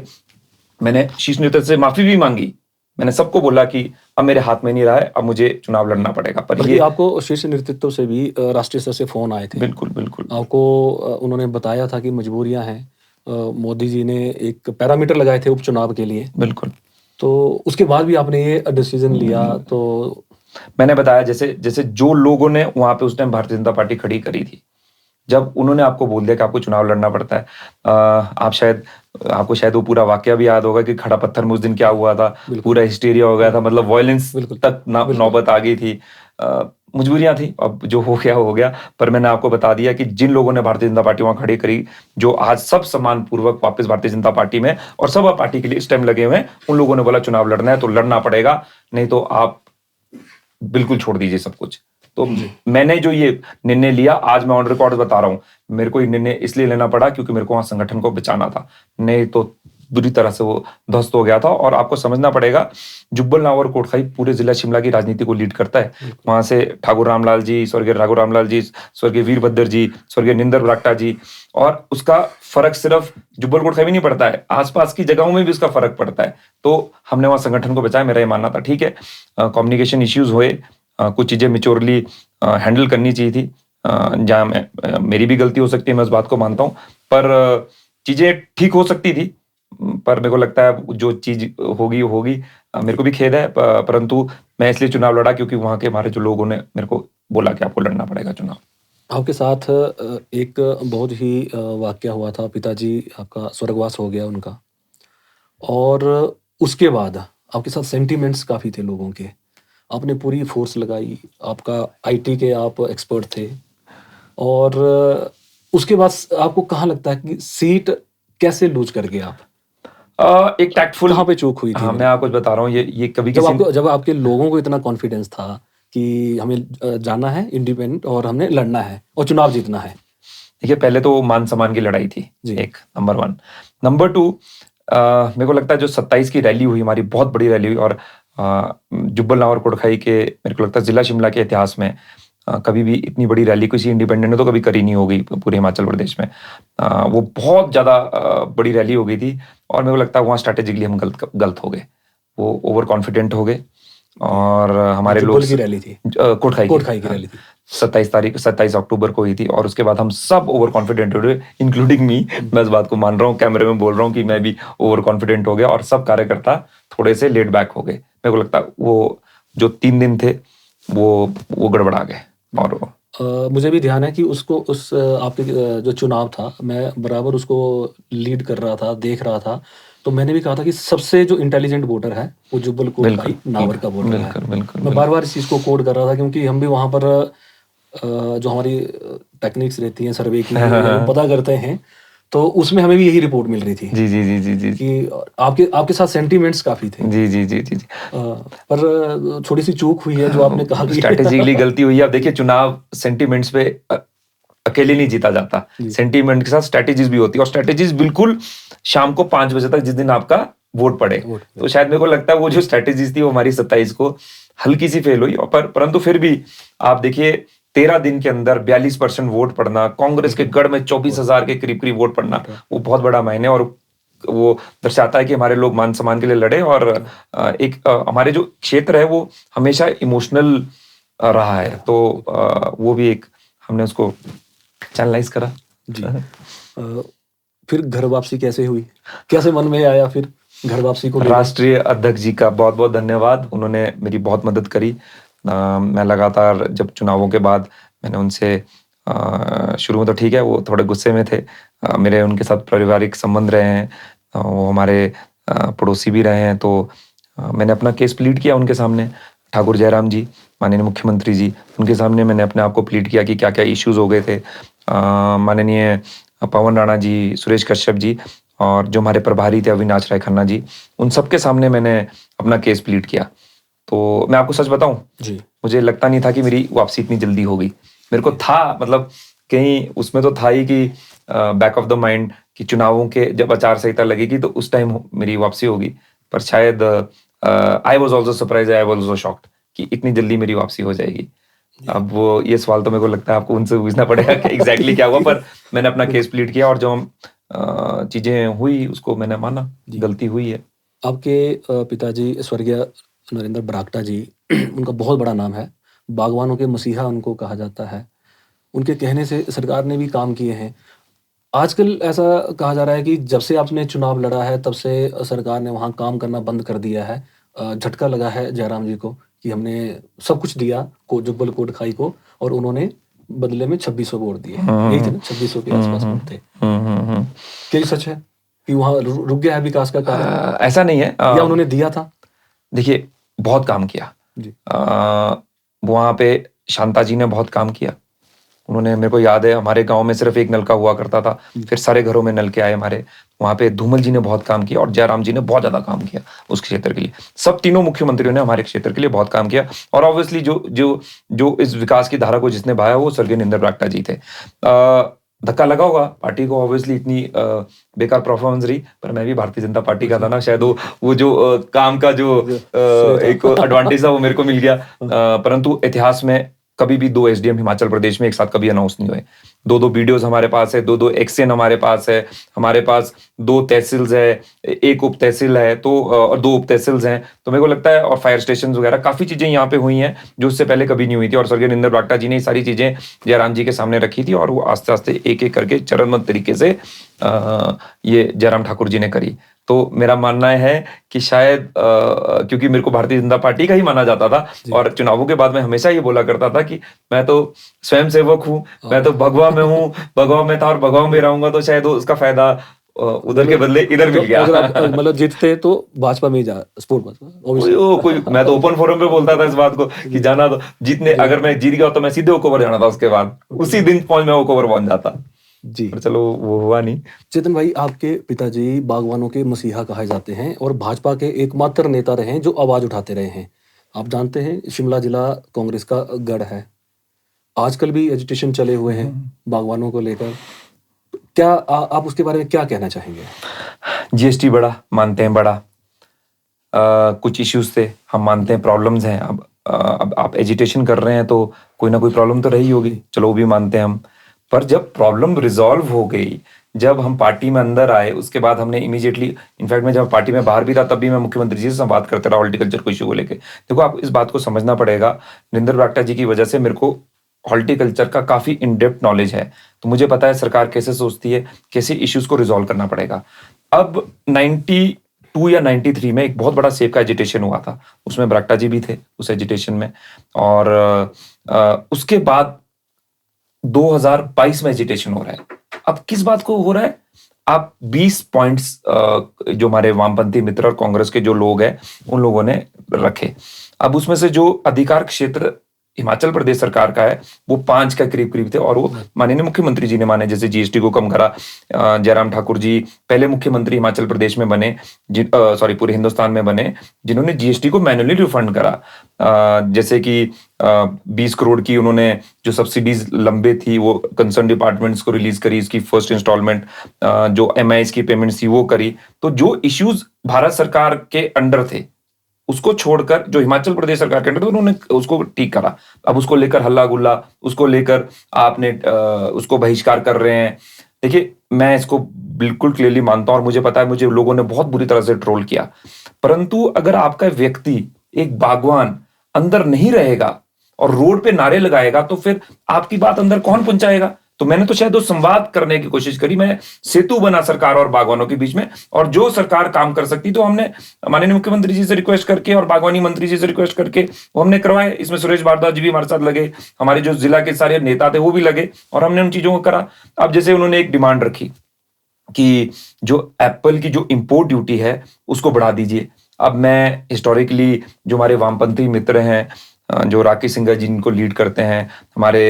मैंने शीश नेतृत्व से माफी भी मांगी। मैंने सबको बोला कि अब मेरे हाथ में नहीं रहा है, अब मुझे चुनाव लड़ना पड़ेगा। पर ये आपको शीर्ष नेतृत्व से भी राष्ट्रीय स्तर से फोन आए थे? बिल्कुल बिल्कुल। आपको उन्होंने बताया था कि मजबूरियां हैं, मोदी जी ने एक पैरामीटर लगाए थे उपचुनाव के लिए। बिल्कुल। तो उसके बाद भी आपने ये डिसीजन लिया। तो मैंने बताया, जैसे जो लोगों ने वहां पे उस टाइम भारतीय जनता पार्टी खड़ी करी थी, जब उन्होंने आपको बोल दिया कि आपको चुनाव लड़ना पड़ता है, आपको शायद वो पूरा वाकया भी याद होगा कि खड़ा पत्थर में उस दिन क्या हुआ था, पूरा हिस्टीरिया हो गया था, मतलब वायलेंस तक नौबत आ गई थी। मजबूरियां थी, अब जो हो गया हो गया। पर मैंने आपको बता दिया कि जिन लोगों ने भारतीय जनता पार्टी वहां खड़ी करी, जो आज सब सम्मान पूर्वक वापस भारतीय जनता पार्टी में और सब पार्टी के लिए इस टाइम लगे हुए हैं, उन लोगों ने बोला चुनाव लड़ना है तो लड़ना पड़ेगा, नहीं तो आप बिल्कुल छोड़ दीजिए सब कुछ। तो मैंने जो ये निर्णय लिया, आज मैं ऑन रिकॉर्ड बता रहा हूं, मेरे को ये निर्णय इसलिए लेना पड़ा क्योंकि मेरे को वहां संगठन को बचाना था। नहीं तो बुरी तरह से वो ध्वस्त हो गया था। और आपको समझना पड़ेगा, जुब्बल नावर कोटखाई पूरे जिला शिमला की राजनीति को लीड करता है। वहां से ठाकुर रामलाल जी, स्वर्गीय ठाकुर रामलाल जी, स्वर्गीय वीरभद्र जी, स्वर्गीय निंदर बरागटा जी, और उसका फर्क सिर्फ जुब्बल कोटखाई में नहीं पड़ता है, आसपास की जगहों में भी उसका फर्क पड़ता है। तो हमने वहां संगठन को बचाया, मेरा ये मानना था। ठीक है, कम्युनिकेशन इश्यूज हुए, कुछ चीजें मेच्योरली हैंडल करनी चाहिए थी, जहां मेरी भी गलती हो सकती है, मैं उस बात को मानता हूं, पर चीजें ठीक हो सकती थी। पर मेरे को लगता है जो चीज होगी होगी। मेरे को भी खेद है, परंतु मैं इसलिए चुनाव लड़ा क्योंकि वहां के हमारे जो लोगों ने मेरे को बोला कि आपको लड़ना पड़ेगा चुनाव। आपके साथ एक बहुत ही वाकया हुआ था, पिताजी आपका स्वर्गवास हो गया उनका, और उसके बाद आपके साथ सेंटिमेंट्स काफ़ी थे लोगों के। आपने पूरी फोर्स लगाई, आपका आईटी के आप एक्सपर्ट थे, और उसके बाद आपको कहाँ लगता है कि सीट कैसे लूज कर गए आप? एक टैक्टफुल, कहाँ पे चूक हुई थी? हाँ मैं आपको बता रहा हूँ, ये कभी जब आपके लोगों को इतना कॉन्फिडेंस था कि हमें जाना है इंडिपेंडेंट और हमने लड़ना है और चुनाव जीतना है। देखिए, पहले तो मान सम्मान की लड़ाई थी, एक नंबर 1। नंबर 2, मेरे को लगता है जो 27 की रैली हुई हमारी, बहुत बड़ी रैली हुई, और जुब्बल नावर कोटखाई के, मेरे को लगता है जिला शिमला के इतिहास में कभी भी इतनी बड़ी रैली किसी इंडिपेंडेंट ने तो कभी करी नहीं होगी पूरे हिमाचल प्रदेश में। वो बहुत ज्यादा बड़ी रैली हो गई थी, और मेरे को लगता है वहाँ स्ट्रैटेजिकली हम गलत हो गए, वो ओवर कॉन्फिडेंट हो गए, और हमारे लोग की रैली थी, कोटखाई की रैली थी, 27 अक्टूबर को हुई थी, और उसके बाद हम सब ओवर कॉन्फिडेंट हो गए, इंक्लूडिंग मी। मैं इस बात को मान रहा हूँ, कैमरे में बोल रहा हूँ कि मैं भी ओवर कॉन्फिडेंट हो गया, और सब कार्यकर्ता थोड़े से लेट बैक हो गए। मेरे को लगता है वो जो 3 दिन थे वो गड़बड़ा गए। और मुझे भी ध्यान है कि उस आपके जो चुनाव था, मैं बराबर उसको लीड कर रहा था, देख रहा था, तो मैंने भी कहा था कि सबसे जो इंटेलिजेंट वोटर है वो जुब्बल कोटखाई नावर का वोटर है। मैं बार बार इस चीज़ को कोड कर रहा था, क्योंकि हम भी वहाँ पर जो हमारी टेक्निक्स रहती हैं सर्वे की, पता करते हैं, तो उसमें हमें भी यही रिपोर्ट मिल रही थी। जी जी जी जी जी कि आपके साथ सेंटीमेंट्स काफी थे। जी जी जी जी जी पर थोड़ी सी चूक हुई है, जो आपने कहा कि स्ट्रैटेजिकली गलती हुई है। अब देखिए, चुनाव सेंटीमेंट्स पे अकेले नहीं जीता जाता, सेंटीमेंट के साथ स्ट्रैटेजीज भी होती है, और स्ट्रैटेजीज बिल्कुल शाम को 5 बजे तक, जिस दिन आपका वोट पड़े। तो शायद मेरे को लगता है वो जो स्ट्रैटेजीज थी वो हमारी 27 को हल्की सी फेल हुई, परंतु फिर भी आप देखिए 13 दिन के अंदर 42% वोट पड़ना, कांग्रेस के गढ़ में 24,000 के करीब करीब वोट पड़ना, वो बहुत बड़ा मायने, और वो दर्शाता है कि हमारे लोग मान सम्मान के लिए लड़े। और एक हमारे जो क्षेत्र है वो हमेशा इमोशनल रहा है, तो वो भी एक हमने उसको चैनलाइज करा जी। फिर घर वापसी कैसे हुई, कैसे मन में आया फिर घर वापसी को? राष्ट्रीय अध्यक्ष जी का बहुत बहुत धन्यवाद, उन्होंने मेरी बहुत मदद करी। मैं लगातार, जब चुनावों के बाद मैंने उनसे, शुरू में तो ठीक है वो थोड़े गुस्से में थे, मेरे उनके साथ पारिवारिक संबंध रहे हैं, वो हमारे पड़ोसी भी रहे हैं, तो मैंने अपना केस प्लीड किया उनके सामने। ठाकुर जयराम जी, माननीय मुख्यमंत्री जी, उनके सामने मैंने अपने आप को प्लीड किया कि क्या क्या इश्यूज हो गए थे। माननीय पवन राणा जी, सुरेश कश्यप जी, और जो हमारे प्रभारी थे अविनाश राय खन्ना जी, उन सबके सामने मैंने अपना केस प्लीड किया। तो मैं आपको सच बताऊं जी, मुझे लगता नहीं था कि मेरी वापसी इतनी जल्दी होगी। मेरे को था, मतलब कहीं उसमें तो था ही कि बैक ऑफ द माइंड कि चुनावों के जब आचार संहिता लगेगी तो उस टाइम मेरी वापसी होगी, पर शायद I was also surprise, I was also shocked कि इतनी जल्दी मेरी वापसी हो जाएगी। अब वो ये सवाल तो मेरे को लगता है आपको उनसे पूछना पड़ेगा कि एग्जैक्टली क्या हुआ, पर मैंने अपना केस प्लीड किया, और जो चीजें हुई उसको मैंने माना, गलती हुई है। आपके पिताजी स्वर्गीय नरेंद्र बरागटा जी, उनका बहुत बड़ा नाम है, बागवानों के मसीहा उनको कहा जाता है। उनके कहने से सरकार ने भी काम किए हैं। आजकल ऐसा कहा जा रहा है कि जब से आपने चुनाव लड़ा है तब से सरकार ने वहाँ काम करना बंद कर दिया है। झटका लगा है जयराम जी को कि हमने सब कुछ दिया को जुब्बल कोटखाई को, और उन्होंने बदले में 2600 वोट दिए। यही थे ना, 2600 के आसपास वोट थे। क्या सच है कि वहाँ रुक गया है विकास का कार्य? ऐसा नहीं है, या उन्होंने दिया था? देखिए, बहुत काम किया जी। वहाँ पे शांता जी ने बहुत काम किया। उन्होंने, मेरे को याद है हमारे गांव में सिर्फ एक नलका हुआ करता था, फिर सारे घरों में नलके आए हमारे। वहाँ पे धूमल जी ने बहुत काम किया, और जयराम जी ने बहुत ज्यादा काम किया उस क्षेत्र के लिए। सब तीनों मुख्यमंत्रियों ने हमारे क्षेत्र के लिए बहुत काम किया, और ऑब्वियसली जो जो जो इस विकास की धारा को जिसने बहाया वो स्वर्गीय निंदर बरागटा जी थे। धक्का लगा होगा पार्टी को, ऑब्वियसली इतनी बेकार परफॉर्मेंस रही, पर मैं भी भारतीय जनता पार्टी का था ना, शायद वो जो काम का जो एक एडवांटेज था वो मेरे को मिल गया। परंतु इतिहास में कभी भी 2 एसडीएम हिमाचल प्रदेश में एक साथ कभी अनाउंस नहीं हुए। 2 वीडियोस हमारे पास है, 2 एक्सेन हमारे पास है, हमारे पास 2 तहसील्स है, 1 उप तहसील है, तो और 2 उप तहसील्स हैं। तो मेरे को लगता है, और फायर स्टेशन वगैरह काफी चीजें यहाँ पे हुई हैं जो उससे पहले कभी नहीं हुई थी। और स्वर्गीय निंदर बरागटा जी ने ये सारी चीजें जयराम जी के सामने रखी थी, और वो आस्ते आस्ते एक एक करके चरणबद्ध तरीके से ये जयराम ठाकुर जी ने करी। तो मेरा मानना है कि शायद क्योंकि मेरे को भारतीय जनता पार्टी का ही माना जाता था, और चुनावों के बाद मैं हमेशा ये बोला करता था कि मैं तो स्वयं सेवक हूँ, मैं तो भगवा में हूँ, भगवा में था और भगवा में रहूंगा, तो शायद उसका फायदा उधर के बदले इधर मिल गया। मतलब जीतते तो भाजपा में ही जा, स्पोर्ट कोई मैं तो ओपन फोरम पे बोलता था इस बात को कि जाना तो जीतने, अगर मैं जीत गया तो मैं सीधे ओकोवर जाना था, उसके बाद उसी दिन मैं ओकोवर पहुंच जाता जी। पर चलो वो हुआ नहीं। चेतन भाई, आपके पिताजी बागवानों के मसीहा कहे जाते हैं और भाजपा के एकमात्र नेता रहे हैं जो आवाज उठाते रहे हैं। आप जानते हैं शिमला जिला कांग्रेस का गढ़ है, आजकल भी एजिटेशन चले हुए हैं बागवानों को लेकर। क्या आप उसके बारे में क्या कहना चाहेंगे? जीएसटी बड़ा मानते हैं, बड़ा कुछ इश्यूज थे, हम मानते हैं प्रॉब्लम्स हैं। अब आप एजिटेशन कर रहे हैं तो कोई ना कोई प्रॉब्लम तो रही होगी, चलो वो भी मानते हैं हम। पर जब प्रॉब्लम रिजॉल्व हो गई, जब हम पार्टी में अंदर आए, उसके बाद हमने इमीडिएटली, इनफैक्ट मैं जब पार्टी में बाहर भी था तब भी मैं मुख्यमंत्री जी से बात करते रहा हॉर्टिकल्चर को इशू को लेके। देखो, आप इस बात को समझना पड़ेगा, निंदर बरागटा जी की वजह से मेरे को हॉर्टिकल्चर का काफी इन डेप्थ नॉलेज है, तो मुझे पता है सरकार कैसे सोचती है, कैसे इश्यूज को रिजॉल्व करना पड़ेगा। अब 92 या 93 में एक बहुत बड़ा सेब का एजिटेशन हुआ था, उसमें बरागटा जी भी थे उस एजिटेशन में, और उसके बाद 2022 में एजिटेशन हो रहा है। अब किस बात को हो रहा है? आप 20 पॉइंट्स जो हमारे वामपंथी मित्र और कांग्रेस के जो लोग हैं उन लोगों ने रखे। अब उसमें से जो अधिकार क्षेत्र हिमाचल प्रदेश सरकार का है वो 5 का करीब करीब थे, और वो माननीय मुख्यमंत्री जी ने माने। जैसे जीएसटी को कम करा, जयराम ठाकुर जी पहले मुख्यमंत्री हिमाचल प्रदेश में बने, पूरे हिंदुस्तान में बने जिन्होंने जीएसटी को मैन्युअली रिफंड करा। जैसे कि 20 करोड़ की उन्होंने जो सब्सिडीज लंबे थी वो कंसर्न डिपार्टमेंट्स को रिलीज करी, इसकी फर्स्ट इंस्टॉलमेंट जो एमआईएस की पेमेंट्स थी वो करी। तो जो इश्यूज भारत सरकार के अंडर थे उसको छोड़कर जो हिमाचल प्रदेश सरकार के अंडर थे उन्होंने उसको ठीक करा। अब उसको लेकर हल्ला गुल्ला, उसको लेकर आपने उसको बहिष्कार कर रहे हैं। देखिए, मैं इसको बिल्कुल क्लियरली मानता हूं और मुझे पता है मुझे लोगों ने बहुत बुरी तरह से ट्रोल किया, परंतु अगर आपका व्यक्ति एक बागवान अंदर नहीं रहेगा और रोड पे नारे लगाएगा तो फिर आपकी बात अंदर कौन पहुंचाएगा? तो मैंने तो शायद वो संवाद करने की कोशिश करी, मैं सेतु बना सरकार और बागवानों के बीच में, और जो सरकार काम कर सकती तो हमने माननीय मुख्यमंत्री जी से रिक्वेस्ट करके और बागवानी मंत्री जी से रिक्वेस्ट करके वो हमने करवाए। इसमें सुरेश भारद्वाज जी भी हमारे साथ लगे, हमारे जो जिला के सारे नेता थे वो भी लगे, और हमने उन चीजों को करा। अब जैसे उन्होंने एक डिमांड रखी कि जो एप्पल की जो इंपोर्ट ड्यूटी है उसको बढ़ा दीजिए। अब मैं हिस्टोरिकली जो हमारे वामपंथी मित्र हैं, जो राकेश सिंघा जी इनको लीड करते हैं, हमारे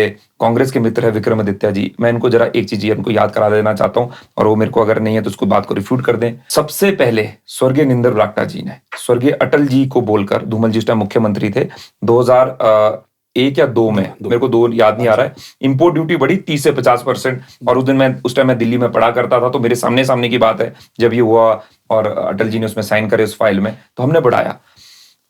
कांग्रेस के मित्र है विक्रमादित्य जी, मैं इनको जरा एक चीज इनको याद करा देना चाहता हूं, और वो मेरे को अगर नहीं है तो उसको बात को रिफ्यूट कर दें। सबसे पहले स्वर्गीय निंदर बरागटा जी ने स्वर्गीय अटल जी को बोलकर, धूमल जी उस टाइम मुख्यमंत्री थे, 2001 या 2 में, मेरे को 2 याद नहीं आ रहा है, इंपोर्ट ड्यूटी बढ़ी 30 से 50%। और उस टाइम मैं दिल्ली में पढ़ा करता था, तो मेरे सामने की बात है जब ये हुआ और अटल जी ने उसमें साइन करे उस फाइल में, तो हमने बढ़ाया।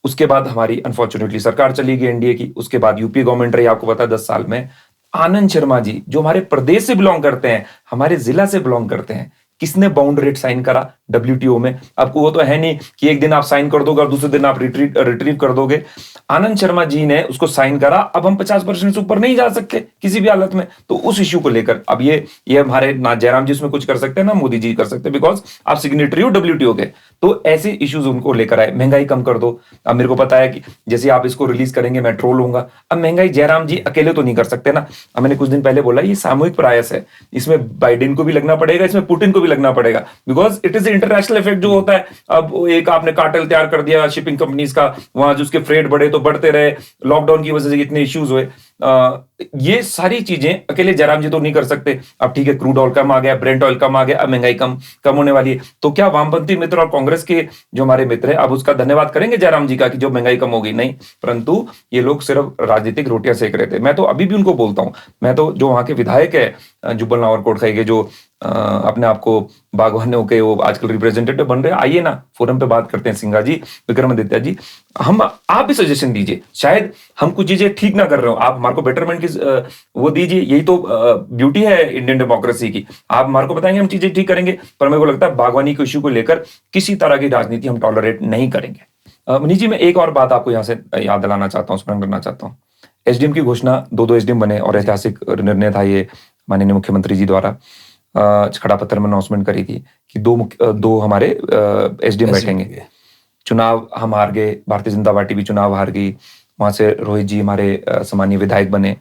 उसके बाद हमारी अनफॉर्चुनेटली सरकार चली गई एनडीए की, उसके बाद यूपी गवर्नमेंट रही, आपको पता है 10 साल में। आनंद शर्मा जी जो हमारे प्रदेश से बिलोंग करते हैं, हमारे जिला से बिलोंग करते हैं, किसने बाउंड रेट साइन करा डब्ल्यूटीओ में? आपको वो तो है नहीं कि एक दिन आप साइन कर दोगे और दूसरे दिन आप रिट्रीव कर दोगे। आनंद शर्मा जी ने उसको साइन करा। अब हम 50% से ऊपर नहीं जा सकते किसी भी हालत में, तो उस इश्यू को लेकर अब ये हमारे ना जयराम जी उसमें कुछ कर सकते हैं ना मोदी जी कर सकते, बिकॉज आप सिग्नेटरी हो डब्ल्यूटीओ के। तो ऐसे इश्यूज उनको लेकर आए, महंगाई कम कर दो। अब मेरे को पता है कि जैसे आप इसको रिलीज करेंगे मैं ट्रोल होऊंगा। अब महंगाई जयराम जी अकेले तो नहीं कर सकते ना। अब मैंने कुछ दिन पहले बोला ये सामूहिक प्रयास है, इसमें बाइडेन को भी लगना पड़ेगा, इसमें पुतिन को भी लगना पड़ेगा, because it is international effect जो होता है। अब एक आपने कार्टेल तैयार कर दिया शिपिंग कंपनीज का, वहां जो उसके फ्रेट बढ़े तो बढ़ते रहे, लॉकडाउन की वजह से इतने इश्यूज हुए। ये सारी चीजें अकेले जयराम जी तो नहीं कर सकते। अब ठीक है, क्रूड ऑयल कम आ गया, ब्रेंट ऑयल कम आ गया, अब महंगाई कम होने वाली है, तो क्या वामपंथी मित्र और कांग्रेस के जो हमारे मित्र है अब उसका धन्यवाद करेंगे जयराम जी का कि जो महंगाई कम होगी? नहीं, परंतु ये लोग सिर्फ राजनीतिक रोटियां सेक रहे थे। मैं तो अभी भी उनको बोलता हूं, मैं तो जो वहां के विधायक है जुब्बल नावर कोटखाई के, जो अपने आप को बागवानों के वो आजकल रिप्रेजेंटेटिव बन रहे हैं, आइए ना फोरम पे बात करते हैं। सिंघा जी, विक्रमादित्य जी, आप भी सजेशन दीजिए। शायद हम कुछ चीजें ठीक ना कर रहे हो, आप हमारे को बेटरमेंट की वो दीजिए। यही तो ब्यूटी है इंडियन डेमोक्रेसी की। आप हमारे को बताएंगे, हम चीजें ठीक करेंगे। पर मेरे को लगता है बागवानी के इश्यू को लेकर किसी तरह की राजनीति हम टॉलरेट नहीं करेंगे। मनीष जी, मैं एक और बात आपको यहाँ से याद दिलाना चाहता हूँ, स्मरण करना चाहता हूँ। एसडीएम की घोषणा, दो एसडीएम बने और ऐतिहासिक निर्णय था ये माननीय मुख्यमंत्री जी द्वारा खड़ा पत्र में अनाउंसमेंट करी थी कि दो हमारे एसडीएम बैठेंगे। चुनाव हम हार गए, भारतीय जनता पार्टी भी चुनाव हार गई, वहां से रोहित जी हमारे सम्मानीय विधायक बने,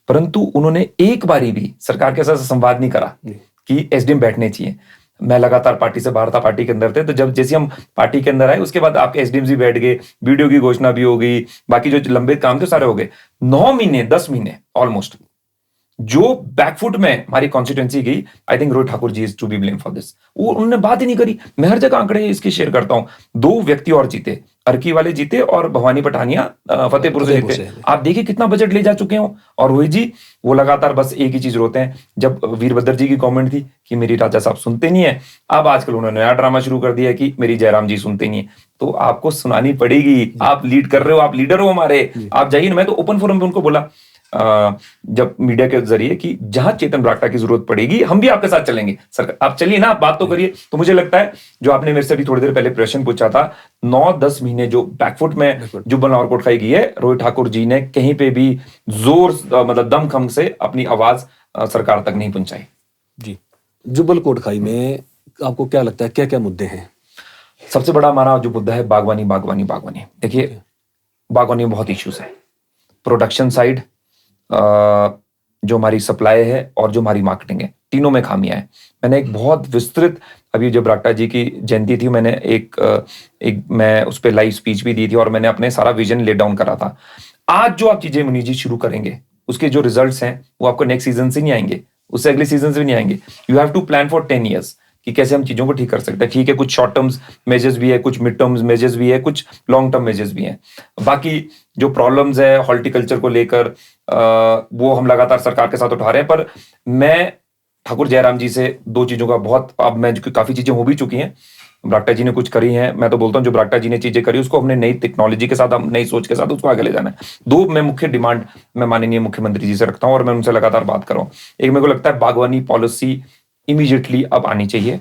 परंतु उन्होंने एक बारी भी सरकार के साथ संवाद नहीं करा कि एसडीएम बैठने चाहिए। मैं लगातार पार्टी से बाहर था, पार्टी के अंदर थे, तो जब जैसे हम पार्टी के अंदर आए उसके बाद आपके एसडीएम भी बैठ गए, वीडियो की घोषणा भी हो गई, बाकी जो लंबे काम थे सारे हो गए। 9 महीने 10 महीने ऑलमोस्ट जो बैकफुट में हमारी कॉन्स्टिट्यूंसी गई, I think Rohit Thakur ji is to be blame for this. वो उन्होंने बात ही नहीं करी। मैं हर जगह आंकड़े इसके शेयर करता हूं। 2 व्यक्ति और जीते, अर्की वाले जीते और भवानी पठानिया फतेहपुर से जीते। आप देखिए कितना बजट ले जा चुके हो। और रोहित जी वो लगातार बस एक ही चीज रोते हैं, जब वीरभद्र जी की कमेंट थी कि मेरी राजा साहब सुनते नहीं है, अब आजकल उन्होंने नया ड्रामा शुरू कर दिया कि मेरी जयराम जी सुनते नहीं है। तो आपको सुनानी पड़ेगी, आप लीड कर रहे हो, आप लीडर हो हमारे, आप जाइए ना। मैं तो ओपन फोरम पे उनको बोला जब मीडिया के जरिए कि जहां चेतन बरागटा की जरूरत पड़ेगी हम भी आपके साथ चलेंगे। सरकार आप चलिए ना, आप बात तो करिए। तो मुझे लगता है जो आपने मेरे से अभी थोड़ी देर पहले प्रश्न पूछा था, 9-10 महीने जो बैकफुट में जुब्बल नावर कोटखाई की है, रोहित ठाकुर जी ने कहीं पे भी जोर मतलब दमखम से अपनी आवाज सरकार तक नहीं पहुंचाई। जी, जुब्बल कोटखाई में आपको क्या लगता है क्या क्या मुद्दे हैं? सबसे बड़ा हमारा जो मुद्दा है बागवानी। देखिए बागवानी में बहुत इश्यूज है। प्रोडक्शन साइड, जो हमारी सप्लाई है और जो हमारी मार्केटिंग है, तीनों में खामियां हैं। मैंने एक बहुत विस्तृत, अभी जब बरागटा जी की जयंती थी, मैंने मैं उस पर लाइव स्पीच भी दी थी और मैंने अपने सारा विजन ले डाउन करा था। आज जो आप चीजें मुनीष जी शुरू करेंगे उसके जो रिजल्ट्स हैं वो आपको नेक्स्ट सीजन से नहीं आएंगे, उससे अगले सीजन से भी नहीं आएंगे। You have to plan for 10 years कि कैसे हम चीजों को ठीक कर सकते हैं। ठीक है, कुछ शॉर्ट टर्म्स मेजर्स भी है, कुछ मिड टर्म्स मेजर्स भी है, कुछ लॉन्ग टर्म मेजर्स भी हैं। बाकी जो प्रॉब्लम्स है हॉर्टिकल्चर को लेकर, वो हम लगातार सरकार के साथ उठा रहे हैं। पर मैं ठाकुर जयराम जी से 2 चीजों का बहुत, अब मैं काफी चीजें हो भी चुकी हैं, बरागटा जी ने कुछ करी हैं, मैं तो बोलता हूं जो बरागटा जी ने चीजें करी उसको हमने नई टेक्नोलॉजी के साथ, हम नई सोच के साथ उसको आगे ले जाना है। 2 मैं मुख्य डिमांड मैं माननीय मुख्यमंत्री जी से रखता हूं और मैं उनसे लगातार बात कर रहा हूं। एक, मेरे को लगता है बागवानी पॉलिसी इमीडिएटली अब आनी चाहिए।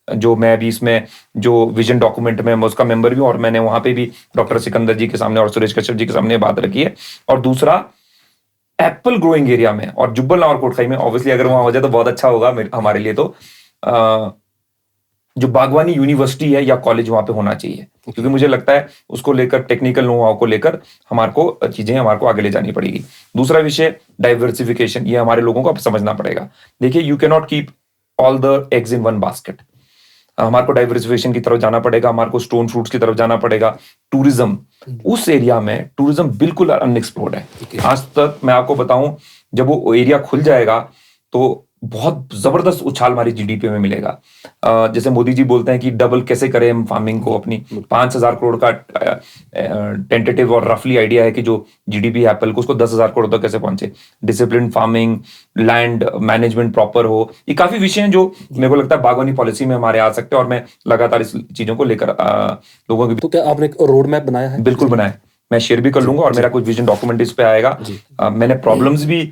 जो मैं अभी इसमें जो विजन डॉक्यूमेंट में मैं उसका मेंबर भी हूं और मैंने वहां पे भी डॉक्टर सिकंदर जी के सामने और सुरेश कश्यप जी के सामने बात रखी है। और दूसरा, एप्पल ग्रोइंग एरिया में और जुब्बल नावर कोटखाई में ऑब्वियसली अगर वहां हो जाए तो बहुत अच्छा होगा हमारे लिए। तो जो बागवानी यूनिवर्सिटी है या कॉलेज वहां पे होना चाहिए, क्योंकि मुझे लगता है उसको लेकर, टेक्निकल नो हाउ को लेकर हमारे को आगे ले जानी पड़ेगी। दूसरा विषय डाइवर्सिफिकेशन, ये हमारे लोगों को अब समझना पड़ेगा। देखिए, you can not keep all the eggs in one basket. हमारे को डाइवर्सिफिकेशन की तरफ जाना पड़ेगा, हमारे को स्टोन फ्रूट्स की तरफ जाना पड़ेगा। टूरिज्म, उस एरिया में टूरिज्म बिल्कुल अनएक्सप्लोर्ड है। आज तक मैं आपको बताऊं, जब वो एरिया खुल जाएगा तो बहुत जबरदस्त उछाल हमारी जीडीपी में मिलेगा। जैसे मोदी जी बोलते हैं कि डबल कैसे करें हम फार्मिंग को, अपनी 5,000 करोड़ का टेंटेटिव और रफली आइडिया है कि जो जीडीपी है एप्पल को, उसको 10,000 करोड़ तक कैसे पहुंचे। Discipline farming, land management proper हो, ये काफी विषय हैं जो मेरे को लगता है बागवानी पॉलिसी में हमारे आ सकते हैं और मैं लगातार इस चीजों को लेकर लोगों की। तो क्या आपने एक रोड मैप बनाया है? बिल्कुल बनाया है, मैं शेयर भी कर लूंगा और मेरा कुछ विजन डॉक्यूमेंट इस पे आएगा। मैंने प्रॉब्लम्स भी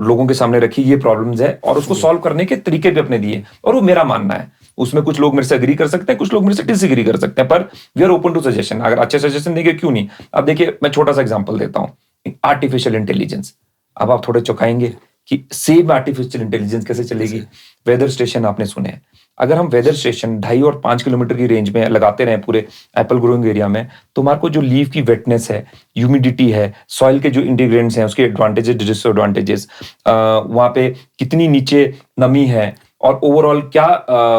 लोगों के सामने रखी, ये प्रॉब्लम्स है और उसको सॉल्व करने के तरीके भी अपने दिए, और वो मेरा मानना है। उसमें कुछ लोग मेरे से एग्री कर सकते हैं, कुछ लोग मेरे से डिसएग्री कर सकते हैं, पर we are open to suggestion. अगर अच्छे सजेशन देंगे क्यों नहीं। अब देखिए, मैं छोटा सा एग्जांपल देता हूं, आर्टिफिशियल इंटेलिजेंस। अब आप थोड़े चौंकाएंगे कि सेम आर्टिफिशियल इंटेलिजेंस कैसे चलेगी। वेदर स्टेशन आपने सुने हैं, अगर हम वेदर स्टेशन 2.5 और 5 किलोमीटर की रेंज में लगाते रहे पूरे एप्पल ग्रोइंग एरिया में, तो हमारे को जो लीफ की वेटनेस है, ह्यूमिडिटी है, सॉइल के जो इंटीग्रेंट्स हैं, उसके एडवांटेजेस डिसएडवांटेजेस, वहां पे कितनी नीचे नमी है और ओवरऑल क्या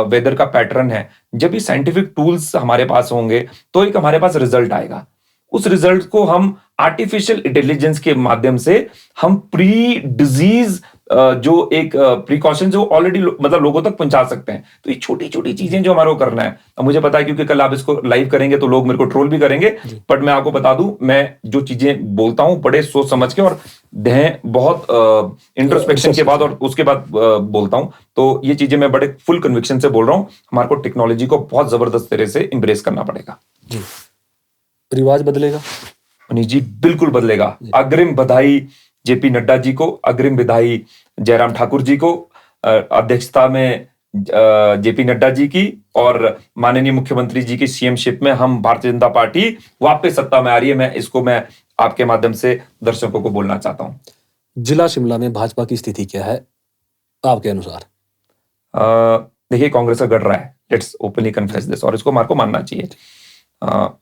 वेदर का पैटर्न है, जब ये साइंटिफिक टूल्स हमारे पास होंगे तो एक हमारे पास रिजल्ट आएगा। उस रिजल्ट को हम आर्टिफिशियल इंटेलिजेंस के माध्यम से हम प्री डिजीज जो एक प्रिकॉशन जो ऑलरेडी मतलब लोगों तक पहुंचा सकते हैं। तो ये छोटी छोटी चीजें जो हमारे को करना है। अब मुझे पता है क्योंकि कल आप इसको लाइव करेंगे तो लोग मेरे को ट्रोल भी करेंगे, बट मैं आपको बता दूं, मैं जो चीजें बोलता हूं बड़े सोच समझ के और बहुत इंट्रोस्पेक्शन के बाद और उसके बाद बोलता हूं। तो ये चीजें मैं बड़े फुल कन्विक्शन से बोल रहा हूं। हमारे को टेक्नोलॉजी को बहुत जबरदस्त तरह से इंप्रेस करना पड़ेगा। रिवाज बदलेगा मनीष जी, बिल्कुल बदलेगा। अग्रिम बधाई जेपी नड्डा जी को, अग्रिम बधाई जयराम ठाकुर जी को, अध्यक्षता में जेपी नड्डा जी की और माननीय मुख्यमंत्री जी की सीएमशिप में हम भारतीय जनता पार्टी वापस सत्ता में आ रही है। मैं आपके माध्यम से दर्शकों को बोलना चाहता हूं। जिला शिमला में भाजपा की स्थिति क्या है आपके अनुसार? देखिए, कांग्रेस का गढ़ रहा है, लेट्स ओपनली कन्फेस दिस, और इसको हमारे को मानना चाहिए।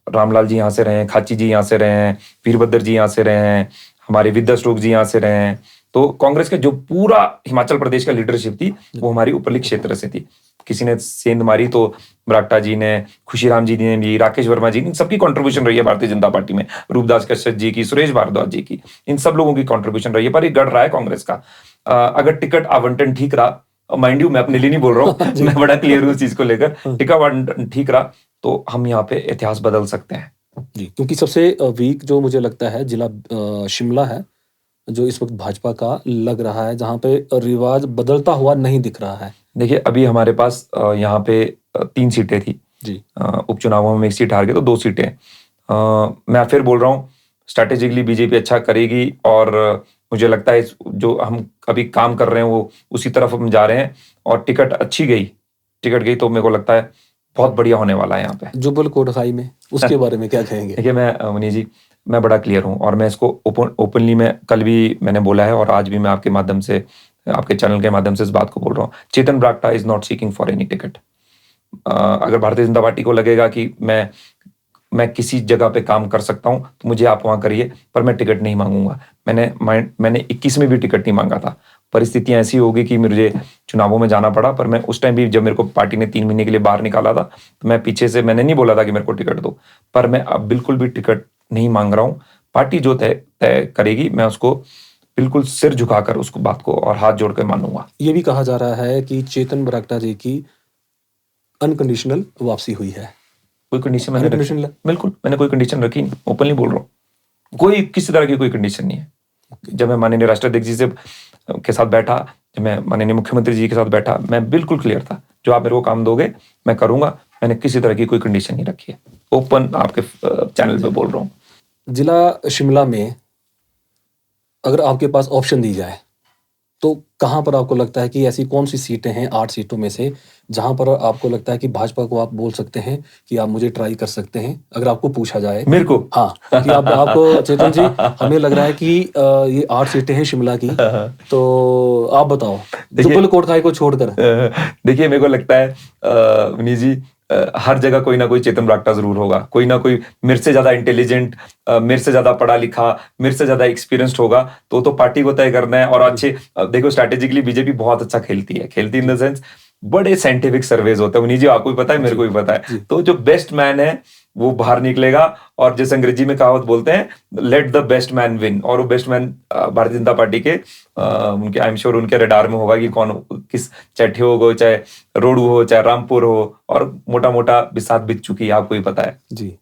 रामलाल जी यहाँ से रहे हैं, खाची जी यहाँ से रहे हैं, वीरभद्र जी यहाँ से रहे हैं, हमारे विद्या स्टोक जी यहाँ से रहे हैं। तो कांग्रेस का जो पूरा हिमाचल प्रदेश का लीडरशिप थी वो हमारी ऊपरली क्षेत्र से थी। किसी ने सेंध मारी तो बरागटा जी ने, खुशीराम जी ने भी, राकेश वर्मा जी, इन सबकी कंट्रीब्यूशन रही है भारतीय जनता पार्टी में, रूपदास कश्यप जी की, सुरेश भारद्वाज जी की, इन सब लोगों की कंट्रीब्यूशन रही है। पर ये गढ़ रहा है कांग्रेस का। अगर टिकट आवंटन ठीक रहा, माइंड यू मैं अपने लिए नहीं बोल रहा हूँ मैं बड़ा क्लियर हूँ इस चीज को लेकर, टिकट आवंटन ठीक रहा तो हम यहाँ पे इतिहास बदल सकते हैं जी। क्योंकि सबसे वीक जो मुझे लगता है जिला शिमला है, जो इस वक्त भाजपा का लग रहा है, जहां पे रिवाज बदलता हुआ नहीं दिख रहा है। देखिए, अभी हमारे पास यहाँ पे 3 सीटें थी जी। उपचुनावों में 1 सीट हार गए तो 2 सीटें। मैं फिर बोल रहा हूँ, स्ट्रैटेजिकली बीजेपी अच्छा करेगी और मुझे लगता है जो हम अभी काम कर रहे हैं वो उसी तरफ हम जा रहे हैं। और टिकट गई तो मेरे को लगता है बहुत बढ़िया होने वाला है यहाँ पे जुब्बल कोटखाई में, उसके बारे में क्या कहेंगे? देखिए, मैं मनीष जी, मैं बड़ा क्लियर हूँ और मैं इसको ओपनली मैं कल भी मैंने बोला है और आज भी मैं आपके माध्यम से, आपके चैनल के माध्यम से इस बात को बोल रहा हूँ। Chetan Baragta is not seeking for any ticket. अगर भारतीय जनता पार्टी को लगेगा कि मैं किसी जगह पे काम कर सकता हूं तो मुझे आप वहां करिए, पर मैं टिकट नहीं मांगूंगा। मैंने 21 में भी टिकट नहीं मांगा था। परिस्थितियां ऐसी होगी कि मुझे चुनावों में जाना पड़ा, पर मैं उस टाइम भी जब मेरे को पार्टी ने 3 महीने के लिए बाहर निकाला था तो मैं पीछे से मैंने नहीं बोला था कि मेरे को टिकट दो, पर मैं अब बिल्कुल भी टिकट नहीं मांग रहा हूँ। पार्टी जो तय करेगी मैं उसको बिल्कुल सिर झुकाकर उसको बात को और हाथ जोड़ कर मानूंगा। ये भी कहा जा रहा है कि चेतन बरागटा जी की अनकंडीशनल वापसी हुई है। कोई कंडीशन बिल्कुल मैंने कोई कंडीशन रखी नहीं, ओपनली बोल रहा हूँ। कोई किसी तरह की कोई कंडीशन नहीं है। जब मैं माननीय राष्ट्राध्यक्ष जी के साथ बैठा, जब मैं माननीय मुख्यमंत्री जी के साथ बैठा, मैं बिल्कुल क्लियर था, जो आप मेरे को काम दोगे मैं करूंगा। मैंने किसी तरह की कोई कंडीशन नहीं रखी है। ओपन आपके चैनल पे बोल रहा हूँ। जिला शिमला में अगर आपके पास ऑप्शन दी जाए तो कहां पर आपको लगता है कि ऐसी कौन सी सीटें हैं 8 सीटों में से जहां पर आपको लगता है कि भाजपा को आप बोल सकते हैं कि आप मुझे ट्राई कर सकते हैं? अगर आपको पूछा जाए मेरे को, हाँ, कि आपको चेतन जी, हमें लग रहा है कि ये 8 सीटें हैं शिमला की, तो आप बताओ जुब्बल कोटखाई को छोड़कर। देखिए, मेरे को लगता है मनीष जी, हर जगह कोई ना कोई चेतन बरागटा जरूर होगा। कोई ना कोई मेरे से ज्यादा इंटेलिजेंट, मेरे से ज्यादा पढ़ा लिखा, मेरे से ज्यादा एक्सपीरियंस्ड होगा। तो पार्टी को तय करना है। और अच्छे देखो, स्ट्रैटेजिकली बीजेपी बहुत अच्छा खेलती इन द सेंस बड़े साइंटिफिक सर्वेज होते हैं। जी, आपको भी पता है, मेरे को भी पता है। तो जो बेस्ट मैन है वो बाहर निकलेगा और जैसे अंग्रेजी में कहावत बोलते हैं, let the best man win. और वो best man Bharatiya Janata party के उनके आई एम श्योर उनके रडार में होगा कि कौन किस, चाहे ठियोग हो, चाहे रोडू हो, चाहे रामपुर हो, और मोटा मोटा बिसात बीत चुकी है, आपको ही पता है जी।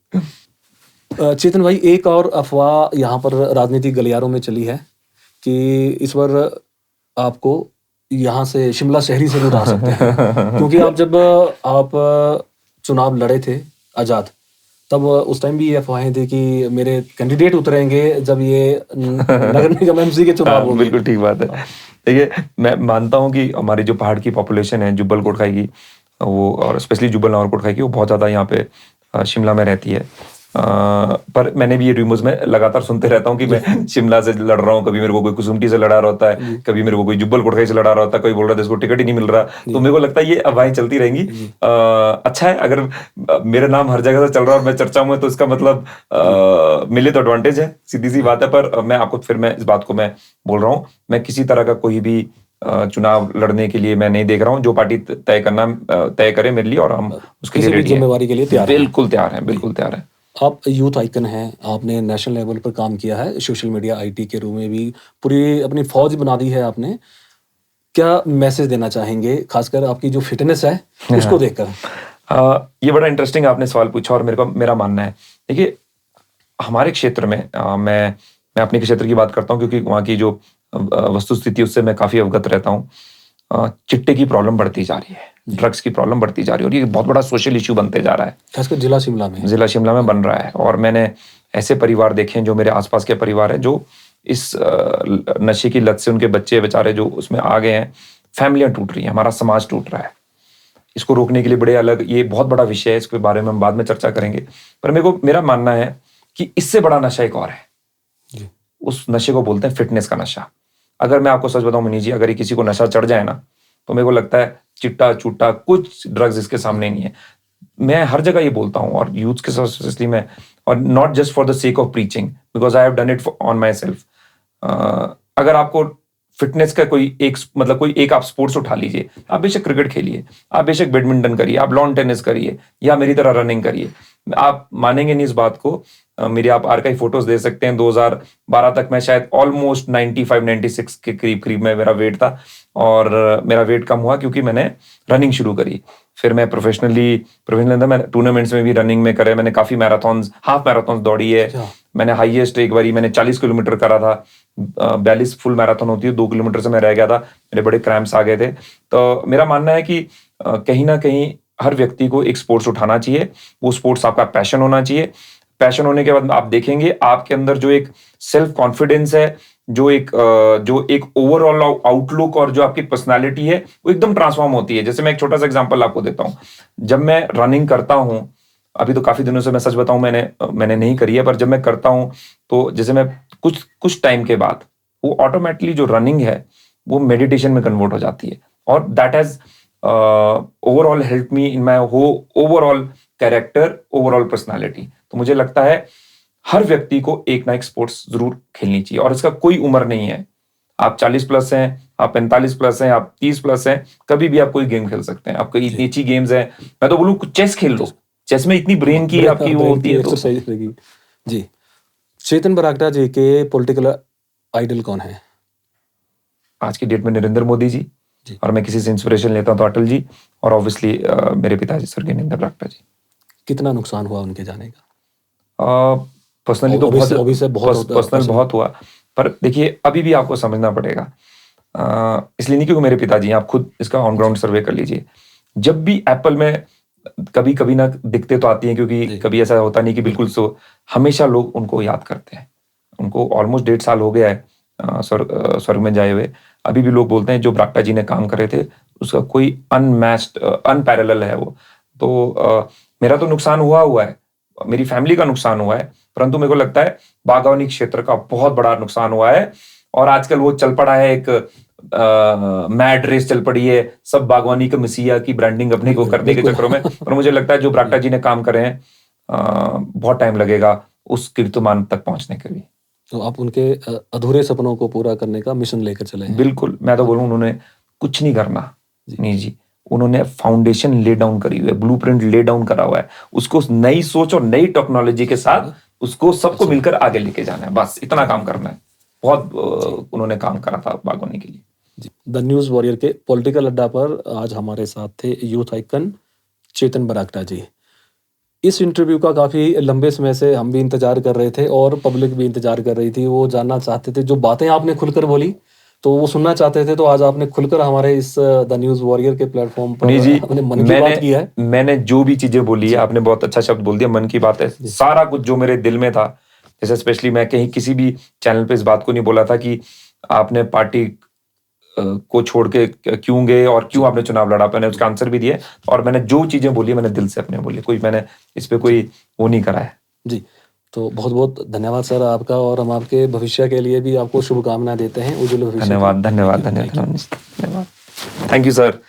चेतन भाई, एक और अफवाह यहाँ पर राजनीतिक गलियारों में चली है कि इस बार आपको यहाँ से शिमला शहरी से भी उड़ा सकते हैं क्योंकि आप जब आप चुनाव लड़े थे आजाद, तब उस टाइम भी ये अफवाहें थी कि मेरे कैंडिडेट उतरेंगे जब ये नगर निगम एमसी के चुनाव होंगे। बिल्कुल ठीक बात है। देखिए, मैं मानता हूँ कि हमारी जो पहाड़ की पॉपुलेशन है जुब्बल कोटखाई की, वो और स्पेशली जुब्बल नावर कोटखाई की, वो बहुत ज्यादा यहाँ पे शिमला में रहती है। पर मैंने भी ये रूमर्स में लगातार सुनते रहता हूँ कि मैं शिमला से लड़ रहा हूँ। कभी मेरे को कोई कुसुम्पटी से लड़ा रहा होता है, कभी मेरे को कोई जुब्बल कोटखाई से लड़ा रहा होता है, कोई बोल रहा है इसको टिकट ही नहीं मिल रहा। तो मेरे को लगता है ये अफवाहें चलती रहेंगी। अच्छा है, अगर मेरा नाम हर जगह से चल रहा है और मैं चर्चा में, तो इसका मतलब मिले तो एडवांटेज है, सीधी सी बात है। पर मैं आपको फिर मैं इस बात को मैं बोल रहा हूँ, मैं किसी तरह का कोई भी चुनाव लड़ने के लिए मैं नहीं देख रहा हूँ। जो पार्टी तय करे मेरे लिए और हम उसके लिए जिम्मेवारी के लिए बिल्कुल तैयार हैं। आप यूथ आइकन हैं, आपने नेशनल लेवल पर काम किया है, सोशल मीडिया आईटी के रूप में भी पूरी अपनी फौज बना दी है आपने। क्या मैसेज देना चाहेंगे, खासकर आपकी जो फिटनेस है उसको देखकर? ये बड़ा इंटरेस्टिंग आपने सवाल पूछा और मेरा मानना है, देखिए हमारे क्षेत्र में मैं अपने क्षेत्र की बात करता हूँ क्योंकि वहाँ की जो वस्तु स्थिति उससे मैं काफी अवगत रहता हूँ। चिट्टे की प्रॉब्लम बढ़ती जा रही है, ड्रग्स की प्रॉब्लम बढ़ती जा रही है और ये बहुत बड़ा सोशल इशू बनते जा रहा है, खासकर जिला शिमला में बन रहा है। और मैंने ऐसे परिवार देखे हैं जो मेरे आसपास के परिवार हैं जो इस नशे की लत से उनके बच्चे बेचारे जो उसमें आ गए हैं, फैमिलियां टूट रही हैं, हमारा समाज टूट रहा है। इसको रोकने के लिए बड़े अलग, ये बहुत बड़ा विषय है, इसके बारे में हम बाद में चर्चा करेंगे। पर मेरा मानना है कि इससे बड़ा नशा एक और है, उस नशे को बोलते हैं फिटनेस का नशा। अगर मैं आपको सच बताऊं मनीष जी, अगर किसी को नशा चढ़ जाए ना, तो मेरे को लगता है चिट्टा चूटा कुछ ड्रग्स इसके सामने नहीं है। मैं हर जगह ये बोलता हूँ और यूथ के साथ इसलिए मैं, और not just for the sake of preaching, because I have done it on my self. अगर आपको फिटनेस का कोई एक आप स्पोर्ट्स उठा लीजिए, आप बेशक क्रिकेट खेलिए, आप बेशक बैडमिंटन करिए, आप लॉन टेनिस करिए या मेरी तरह रनिंग करिए, आप मानेंगे नहीं इस बात को। मेरी आप आर्काइव फोटोज दे सकते हैं, 2012 तक मैं शायद ऑलमोस्ट 95-96 के करीब में मेरा वेट था और मेरा वेट कम हुआ क्योंकि मैंने रनिंग शुरू करी। फिर मैं प्रोफेशनली मैंने टूर्नामेंट्स में भी रनिंग में करे, मैंने काफी मैराथन, हाफ मैराथन दौड़ी है। मैंने हाईएस्ट एक बारी मैंने 40 किलोमीटर करा था, 42 फुल मैराथन होती है, 2 किलोमीटर से मैं रह गया था, मेरे बड़े क्रैम्प्स आ गए थे। तो मेरा मानना है कि कहीं ना कहीं हर व्यक्ति को एक स्पोर्ट्स उठाना चाहिए, वो स्पोर्ट्स आपका पैशन होना चाहिए। पैशन होने के बाद आप देखेंगे आपके अंदर जो एक सेल्फ कॉन्फिडेंस है, जो एक ओवरऑल आउटलुक और जो आपकी पर्सनालिटी है वो एकदम ट्रांसफॉर्म होती है। जैसे मैं एक छोटा सा एग्जांपल आपको देता हूं, जब मैं रनिंग करता हूं, अभी तो काफी दिनों से मैं सच बताऊं मैंने नहीं करी है, पर जब मैं करता हूं तो जैसे मैं कुछ टाइम के बाद वो ऑटोमेटिकली जो रनिंग है वो मेडिटेशन में कन्वर्ट हो जाती है और that has overall help me in my overall character, overall personality. तो मुझे लगता है हर व्यक्ति को एक ना एक स्पोर्ट्स जरूर खेलनी चाहिए और इसका कोई उम्र नहीं है। आप 40 प्लस हैं, आप 45 प्लस हैं, आप 30 प्लस हैं, कभी भी आप कोई गेम खेल सकते हैं। आपको इतनी अच्छी गेम्स हैं, मैं तो बोलूं चेस खेल लो, चेस में इतनी ब्रेन की आपकी वो होती है। तो जी, चेतन बरागटा जी के पॉलिटिकल आइडल कौन है आज की डेट में? नरेंद्र मोदी जी, और मैं किसी से इंस्पिरेशन लेता हूं तो अटल जी, और ऑब्वियसली मेरे पिताजी स्वर्गीय नरेंद्र बरागटा जी। कितना नुकसान हुआ उनके जाने का? पर्सनली तो बहुत हुआ, पर देखिए अभी भी आपको समझना पड़ेगा, इसलिए नहीं क्योंकि मेरे पिताजी, आप खुद इसका ऑन ग्राउंड सर्वे कर लीजिए। जब भी एप्पल में कभी ना दिखते तो आती हैं, क्योंकि कभी ऐसा होता नहीं कि बिल्कुल सो, हमेशा लोग उनको याद करते हैं। उनको ऑलमोस्ट 1.5 साल हो गया है स्वर्ग में जाए हुए, अभी भी लोग बोलते हैं जो बरागटा जी ने काम करे थे उसका कोई अनमैच्ड, अनपैरेलल है वो। तो मेरा तो नुकसान हुआ है, मेरी फैमिली का नुकसान हुआ है, परंतु मेरे को लगता है बागवानी क्षेत्र का बहुत बड़ा नुकसान हुआ है। और आजकल वो चल पड़ा है, एक मैड रेस चल पड़ी है, सब बागवानी का मसीहा की ब्रांडिंग अपने को करने के चक्करों में। और मुझे लगता है जो बरागटा जी ने काम करे हैं, बहुत टाइम लगेगा उस कीर्तिमान तक पहुंचने के लिए। तो आप उनके अधूरे सपनों को पूरा करने का मिशन लेकर चले हैं? बिल्कुल, मैं तो बोलूं उन्होंने कुछ नहीं करना नहीं जी, उन्होंने फाउंडेशन ले डाउन करी हुई है, ब्लूप्रिंट ले डाउन करा हुआ है, उसको नई सोच और नई टेक्नोलॉजी के साथ उसको सबको मिलकर आगे लेके जाना है, बस इतना काम करना है। बहुत उन्होंने काम करा था बागवानी के लिए। द न्यूज वॉरियर के पॉलिटिकल अड्डा पर आज हमारे साथ थे यूथ आइकन चेतन बरागटा जी। इस इंटरव्यू का काफ़ी लंबे समय से हम भी इंतजार कर रहे थे और पब्लिक भी इंतजार कर रही थी। वो जानना चाहते थे, जो बातें आपने खुलकर बोली तो वो सुनना चाहते थे, तो आज आपने खुलकर हमारे इस द न्यूज वॉरियर के प्लेटफॉर्म पर अपने मन की बात की है। मैंने जो भी चीजें बोली है, आपने बहुत अच्छा शब्द बोल दिया, मन की बात है। सारा कुछ जो मेरे दिल में था, जैसे स्पेशली मैं कहीं किसी भी चैनल पे इस बात को नहीं बोला था कि आपने पार्टी को छोड़ के क्यों गए और क्यों आपने चुनाव लड़ा, मैंने उसका आंसर भी दिया। और मैंने जो चीजें बोली मैंने दिल से अपने बोली, कोई मैंने इस पे कोई वो नहीं करा है जी। तो बहुत बहुत धन्यवाद सर आपका, और हम आपके भविष्य के लिए भी आपको शुभकामनाएं देते हैं। उज्जवल भविष्य। धन्यवाद। Thank you sir.